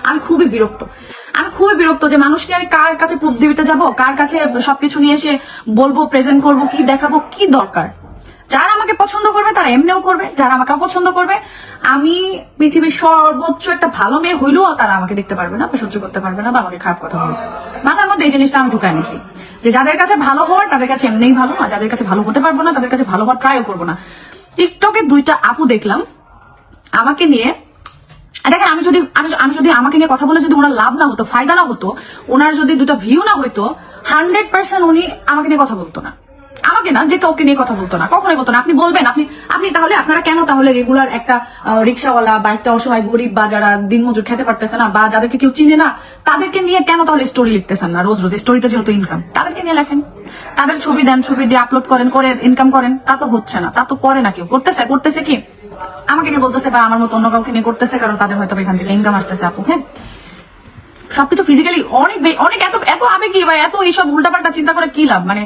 আমি খুবই বিরক্ত যে মানুষকে আমি কার কাছে প্রুফ দিতে যাবো, কার কাছে সবকিছু নিয়ে এসে বলবো, প্রেজেন্ট করবো, কি দেখাবো, কি দরকার? যারা আমাকে পছন্দ করবে তারা এমনিও করবে, যারা আমাকে অপছন্দ করবে, আমি পৃথিবীর সর্বোচ্চ একটা ভালো মেয়ে হইলেও তারা আমাকে দেখতে পারবে না বা সহ্য করতে পারবে না বা আমাকে খারাপ কথা বলবে। মাথার মধ্যে এই জিনিসটা আমি ঢুকায় নিছি যে যাদের কাছে ভালো হওয়ার তাদের কাছে এমনিই ভালো, আর যাদের কাছে ভালো হতে পারবো না তাদের কাছে ভালো হওয়ার ট্রাইও করবো না। টিকটকে 2টা আপু দেখলাম আমাকে নিয়ে, দেখেন আমি যদি আমাকে নিয়ে কথা বলে যদি ওনার লাভ না হতো, ফায়দা না হতো, ওনার যদি 2টা ভিউ না হইতো, 100% উনি আমাকে নিয়ে কথা বলতো না। আমাকে না, যে কাউকে নিয়ে কথা বলতো না, কখনোই বলতো না। আপনি বলবেন, আপনি তাহলে আপনারা কেন তাহলে রেগুলার একটা রিক্সাওয়ালা বা একটা অসহায় গরিব বা যারা দিনমজুর খেতে পারতেছে না বা যাদেরকে কেউ চিনে না তাদেরকে নিয়ে কেন তাহলে স্টোরি লিখতেছেন না? রোজ স্টোরিতে যেহেতু ইনকাম, তাদেরকে নিয়ে লেখেন, তাদের ছবি দেন, ছবি দিয়ে আপলোড করেন, করে ইনকাম করেন। তা তো হচ্ছে না, তা তো করে না কেউ। করতেছে কি আমাকে নিয়ে বলতেছে বা আমার মতো অন্য কাউকে নিয়ে করতেছে, কারণ তাদের হয়তো এখান থেকে ইনকাম আসতেছে। আপু হ্যাঁ, সবকিছু ফিজিক্যালি অনেক এত আবেগী বা এত এইসব উল্টাপাল্টা চিন্তা করে কি লাভ? মানে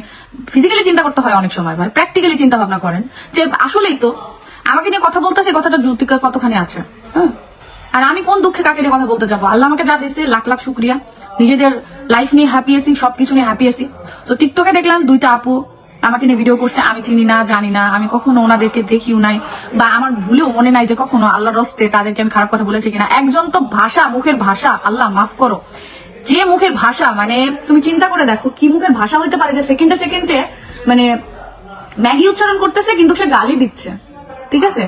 ফিজিক্যালি চিন্তা করতে হয় অনেক সময়, ভাই প্র্যাকটিক্যালি চিন্তা ভাবনা করেন যে আসলেই তো আমাকে নিয়ে কথা বলতেছে, কথাটা যৌক্তিক কতখানি আছে। হ্যাঁ, আর আমি কোন দুঃখে কাকে নিয়ে কথা বলতে যাবো? আল্লাহ আমাকে যা দিয়েছে লাখ লাখ শুক্রিয়া, নিজেদের লাইফ নিয়ে হ্যাপি আছি, সবকিছু নিয়ে হ্যাপি আছি। তো টিকটকে দেখলাম 2টা আপু আমাকে নিয়ে ভিডিও করছে, আমি চিনি না, জানি না, আমি কখনো ওনাদেরকে দেখিও নাই বা আমার ভুলেও মনে নাই যে কখনো আল্লাহর রস্তে তাদেরকে আমি খারাপ কথা বলেছি কিনা। একজন তো ভাষা, মুখের ভাষা, আল্লাহ মাফ করো, যে মুখের ভাষা, মানে তুমি চিন্তা করে দেখো কি মুখের ভাষা হইতে পারে যে সেকেন্ডে মানে ম্যাগি উচ্চারণ করতেছে কিন্তু সে গালি দিচ্ছে। ঠিক আছে,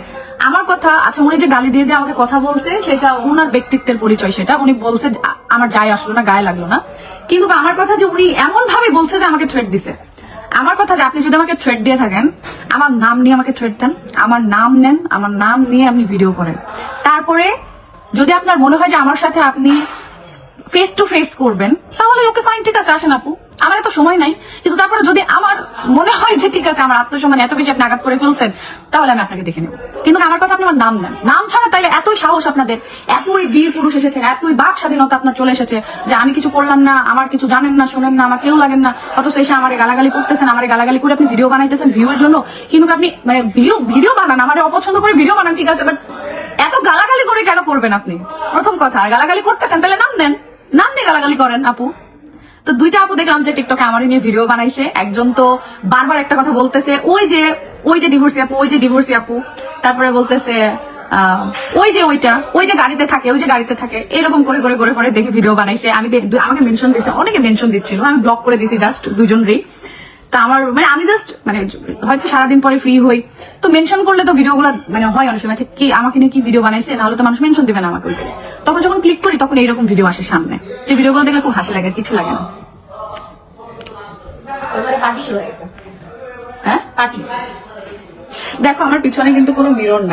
আমার কথা, আচ্ছা উনি যে গালি দিয়ে আমাকে কথা বলছে সেটা ওনার ব্যক্তিত্বের পরিচয়, সেটা উনি বলছে, আমার যায় আসলো না, গায়ে লাগলো না। কিন্তু আমার কথা যে উনি এমন ভাবে বলছে যে আমাকে থ্রেট দিছে। আমার কথা যে আপনি যদি আমাকে থ্রেট দিয়ে থাকেন, আমার নাম নিয়ে আমাকে থ্রেট দেন, আমার নাম নেন, আমার নাম নিয়ে আপনি ভিডিও করেন। তারপরে যদি আপনার মনে হয় যে আমার সাথে আপনি ফেস টু ফেস করবেন, তাহলে ওকে ফাইন, ঠিক আছে, আসেন আপু, আমার এত সময় নাই। কিন্তু তারপরে যদি আমার মনে হয় যে ঠিক আছে আমার আত্মসম্মান এত বেশি আপনি আঘাত করে ফেলছেন, তাহলে আমি আপনাকে দেখে নেব। কিন্তু আমার কথা আপনি আমার নাম নেন, নাম ছাড়া তাইলে এতই সাহস আপনাদের, এতই বীর পুরুষ এসেছেন, এতই বাক স্বাধীনতা আপনার চলে এসেছে যে আমি কিছু করলাম না, আমার কিছু জানেন না, শোনেন না, আমার কেউ লাগেন না, অথচ এসে আমার গালাগালি করতেছেন, আমার গালাগালি করে আপনি ভিডিও বানাইতেছেন ভিউয়ের জন্য। কিন্তু আপনি মানে ভিডিও বানান, আমার অপছন্দ করে ভিডিও বানান, ঠিক আছে, বাট এত গালাগালি করে কেন করবেন আপনি? প্রথম কথা, গালাগালি করতেছেন তাহলে নাম দেন, নাম দিয়ে গালাগালি করেন আপু। তো 2টা আপু দেখলাম যে টিকটকে আমার নিয়ে ভিডিও বানাইছে। একজন তো বারবার একটা কথা বলতেছে, ওই যে ডিভোর্সি আপু, তারপরে বলতেছে ওই যে গাড়িতে থাকে, এরকম করে দেখে ভিডিও বানাইছে। আমাকে মেনশন দিচ্ছে, অনেকে মেনশন দিচ্ছিল, আমি ব্লক করে দিয়েছি জাস্ট 2জনরেই। তা আমার মানে আমি জাস্ট মানে হয়তো সারাদিন পরে ফ্রি হই, তো মেনশন করলে তো ভিডিও গুলো মানে হয় অনেক সময় কি আমাকে নিয়ে কি ভিডিও বানাইছে, নাহলে তো মানুষ মেনশন দিবে না আমাকে। তখন যখন ক্লিক করি তখন এইরকম ভিডিও আসে সামনে, যে ভিডিওগুলো দেখলে খুব হাসি লাগে, কিছু লাগে না। হ্যাঁ, দেখো আমার পিছনে কিন্তু কোনো মিরর নাই।